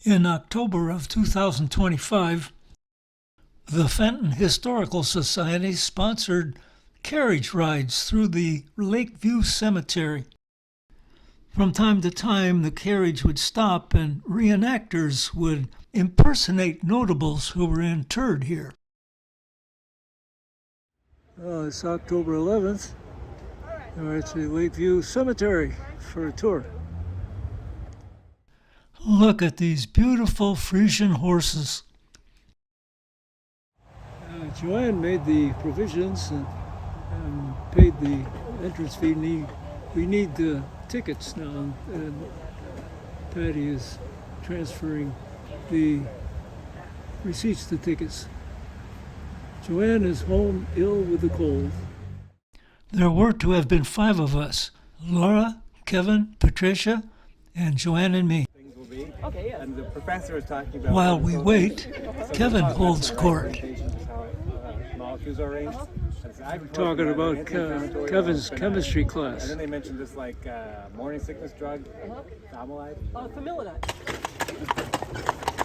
In October of 2025, the Fenton Historical Society sponsored carriage rides through the Lakeview Cemetery. From time to time, the carriage would stop and reenactors would impersonate notables who were interred here. It's October 11th. We're at the Lakeview Cemetery for a tour. Look at these beautiful Frisian horses. Joanne made the provisions and paid the entrance fee. We need the tickets now, and Patty is transferring the receipts to tickets. Joanne is home ill with a cold. There were to have been 5 of us: Laura, Kevin, Patricia, and Joanne and me. Okay, yes. And the professor is talking about while we wait, Kevin holds court. Molecules are arranged. We're talking about Kevin's chemistry class. And then they mentioned this morning sickness drug, Familide. Familide.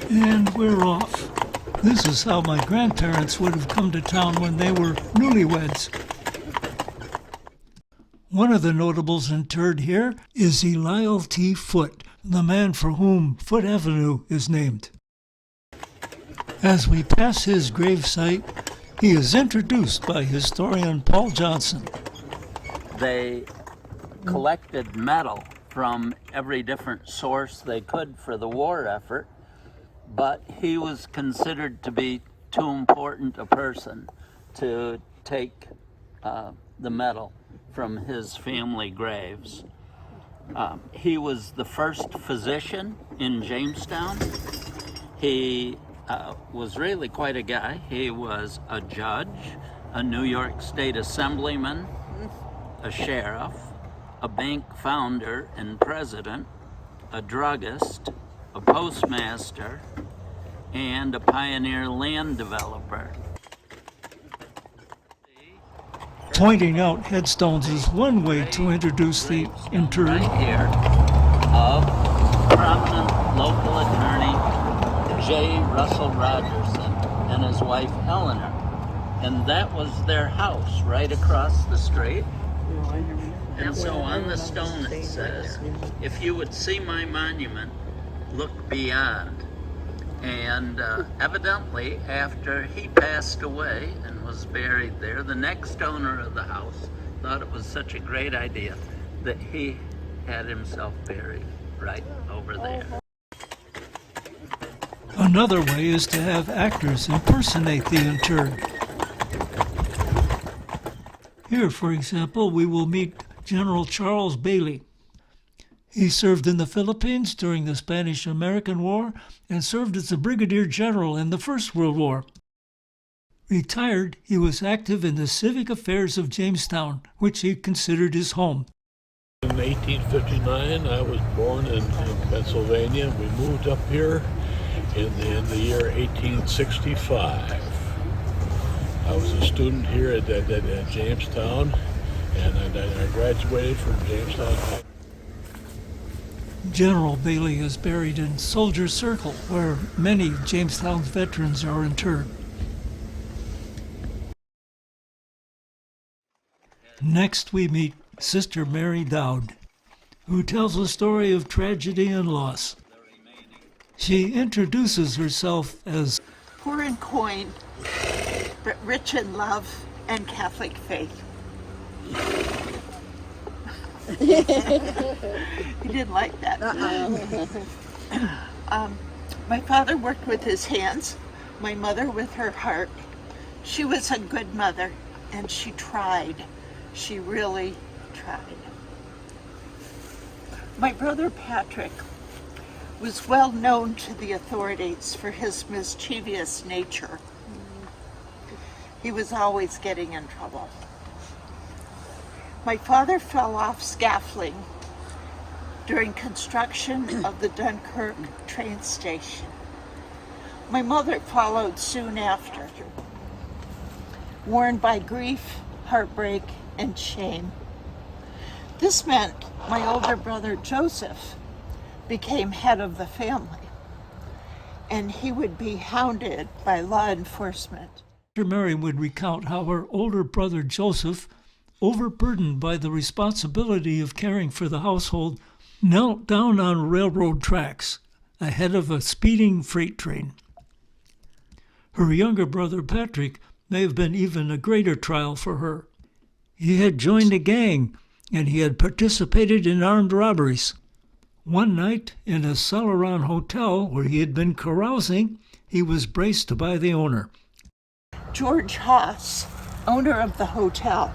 And we're off. This is how my grandparents would have come to town when they were newlyweds. One of the notables interred here is Eliel T. Foote, the man for whom Foote Avenue is named. As we pass his gravesite, he is introduced by historian Paul Johnson. They collected metal from every different source they could for the war effort, but he was considered to be too important a person to take the metal from his family graves. He was the first physician in Jamestown. He was really quite a guy. He was a judge, a New York State Assemblyman, a sheriff, a bank founder and president, a druggist, a postmaster, and a pioneer land developer. Pointing out headstones is one way to introduce the interred. Right here, of prominent local attorney J. Russell Rogerson and his wife Eleanor. And that was their house right across the street. And so on the stone it says, "If you would see my monument, look beyond." And evidently, after he passed away and was buried there, the next owner of the house thought it was such a great idea that he had himself buried right over there. Another way is to have actors impersonate the interred. Here, for example, we will meet General Charles Bailey. He served in the Philippines during the Spanish-American War and served as a brigadier general in the First World War. Retired, he was active in the civic affairs of Jamestown, which he considered his home. In 1859, I was born in Pennsylvania. We moved up here in the year 1865. I was a student here at Jamestown, and I graduated from Jamestown High. General Bailey is buried in Soldier Circle, where many Jamestown veterans are interred. Next, we meet Sister Mary Dowd, who tells a story of tragedy and loss. She introduces herself as poor in coin, but rich in love and Catholic faith. He didn't like that. My father worked with his hands, my mother with her heart. She was a good mother, and she tried. She really tried. My brother Patrick was well known to the authorities for his mischievous nature. He was always getting in trouble. My father fell off scaffolding during construction of the Dunkirk train station. My mother followed soon after, worn by grief, heartbreak, and shame. This meant my older brother Joseph became head of the family. and he would be hounded by law enforcement. Mary would recount how her older brother Joseph, overburdened by the responsibility of caring for the household, knelt down on railroad tracks ahead of a speeding freight train. Her younger brother Patrick may have been even a greater trial for her. He had joined a gang, and he had participated in armed robberies. One night, in a Celeron hotel where he had been carousing, he was braced by the owner. George Haas, owner of the hotel,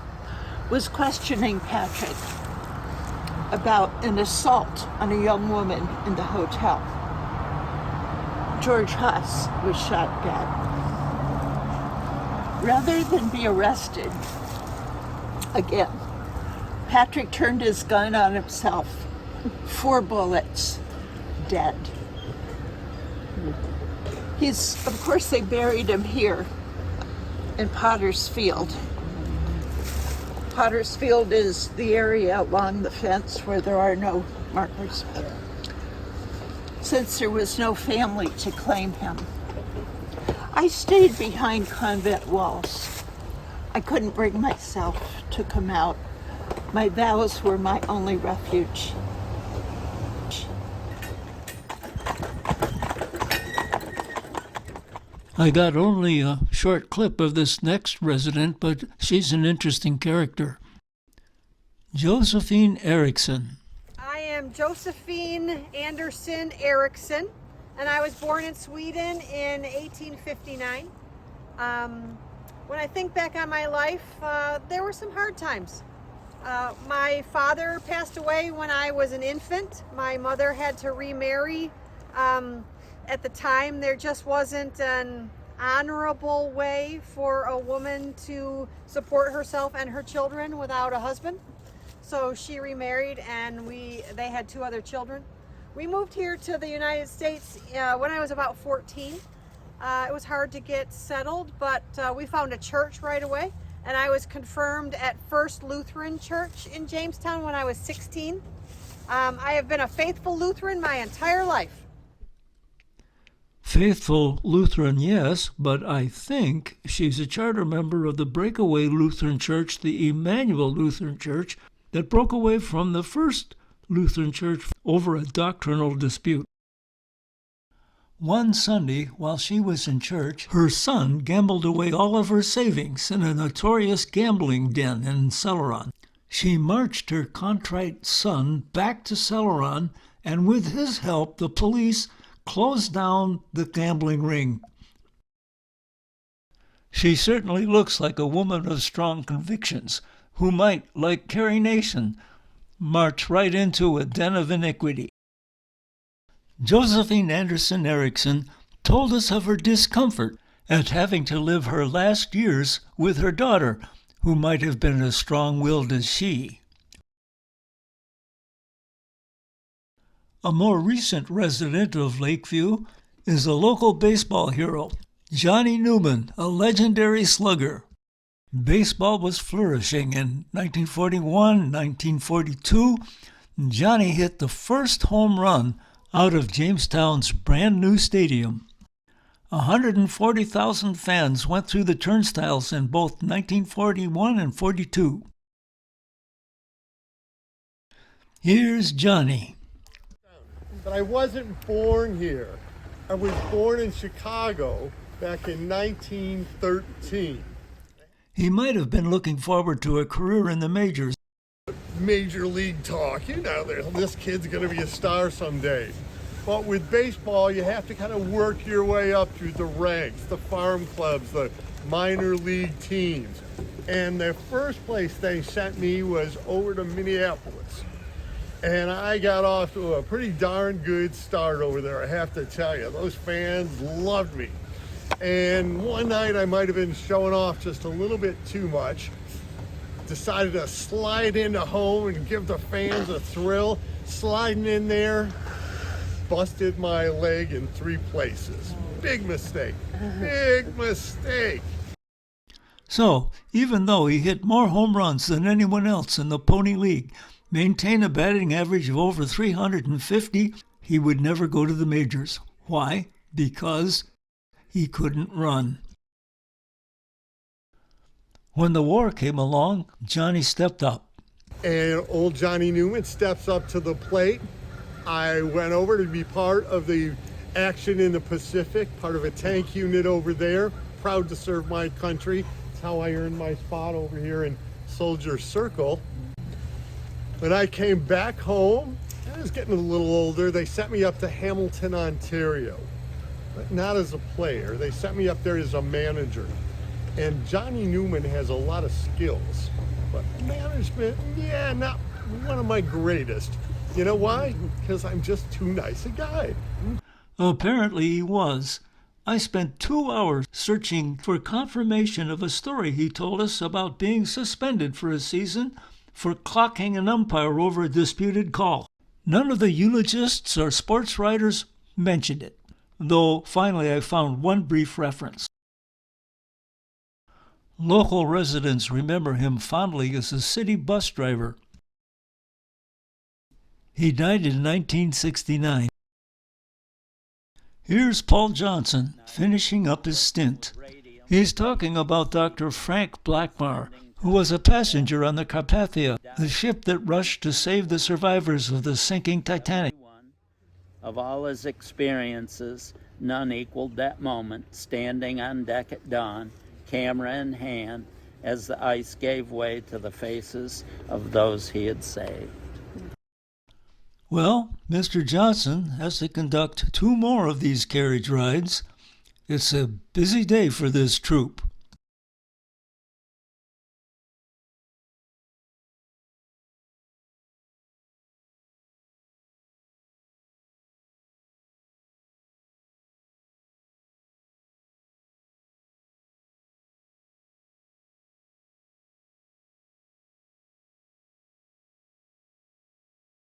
was questioning Patrick about an assault on a young woman in the hotel. George Haas was shot dead. Rather than be arrested again, Patrick turned his gun on himself. 4 bullets, dead. Of course, they buried him here in Potter's Field. Potter's Field is the area along the fence where there are no markers, since there was no family to claim him. I stayed behind convent walls. I couldn't bring myself to come out. My vows were my only refuge. I got only a short clip of this next resident, but she's an interesting character. Josephine Eriksson. I am Josephine Anderson Eriksson, and I was born in Sweden in 1859. When I think back on my life, there were some hard times. My father passed away when I was an infant. My mother had to remarry. At the time, there just wasn't an honorable way for a woman to support herself and her children without a husband. So she remarried, and they had 2 other children. We moved here to the United States when I was about 14. It was hard to get settled, but we found a church right away, and I was confirmed at First Lutheran Church in Jamestown when I was 16. I have been a faithful Lutheran my entire life. Faithful Lutheran, yes, but I think she's a charter member of the breakaway Lutheran Church, the Emmanuel Lutheran Church, that broke away from the First Lutheran Church over a doctrinal dispute. One Sunday, while she was in church, her son gambled away all of her savings in a notorious gambling den in Celeron. She marched her contrite son back to Celeron, and with his help, the police closed down the gambling ring. She certainly looks like a woman of strong convictions who might, like Carrie Nation, march right into a den of iniquity. Josephine Anderson Eriksson told us of her discomfort at having to live her last years with her daughter, who might have been as strong-willed as she. A more recent resident of Lakeview is a local baseball hero, Johnny Newman, a legendary slugger. Baseball was flourishing in 1941, 1942. Johnny hit the first home run out of Jamestown's brand new stadium. 140,000 fans went through the turnstiles in both 1941 and 42. Here's Johnny. But I wasn't born here. I was born in Chicago back in 1913. He might have been looking forward to a career in the majors. Major league talk, this kid's going to be a star someday. But with baseball, you have to kind of work your way up through the ranks, the farm clubs, the minor league teams. And the first place they sent me was over to Minneapolis. And I got off to a pretty darn good start over there, I have to tell you. Those fans loved me. And one night I might have been showing off just a little bit too much. Decided to slide into home and give the fans a thrill. Sliding in there, busted my leg in 3 places. Big mistake. Big mistake. So, even though he hit more home runs than anyone else in the Pony League, maintained a batting average of over 350, he would never go to the majors. Why? because he couldn't run. When the war came along, Johnny stepped up. And old Johnny Newman steps up to the plate. I went over to be part of the action in the Pacific, part of a tank unit over there. Proud to serve my country. That's how I earned my spot over here in Soldier Circle. When I came back home, I was getting a little older. They sent me up to Hamilton, Ontario, but not as a player. They sent me up there as a manager. And Johnny Newman has a lot of skills, but management, yeah, not one of my greatest. You know why? Because I'm just too nice a guy. Apparently he was. I spent 2 hours searching for confirmation of a story he told us about being suspended for a season for clocking an umpire over a disputed call. None of the eulogists or sports writers mentioned it, though finally I found one brief reference. Local residents remember him fondly as a city bus driver. He died in 1969. Here's Paul Johnson finishing up his stint. He's talking about Dr. Frank Blackmar, who was a passenger on the Carpathia, the ship that rushed to save the survivors of the sinking Titanic. Of all his experiences, none equaled that moment, standing on deck at dawn, camera in hand, as the ice gave way to the faces of those he had saved. Well, Mr. Johnson has to conduct 2 more of these carriage rides. It's a busy day for this troupe.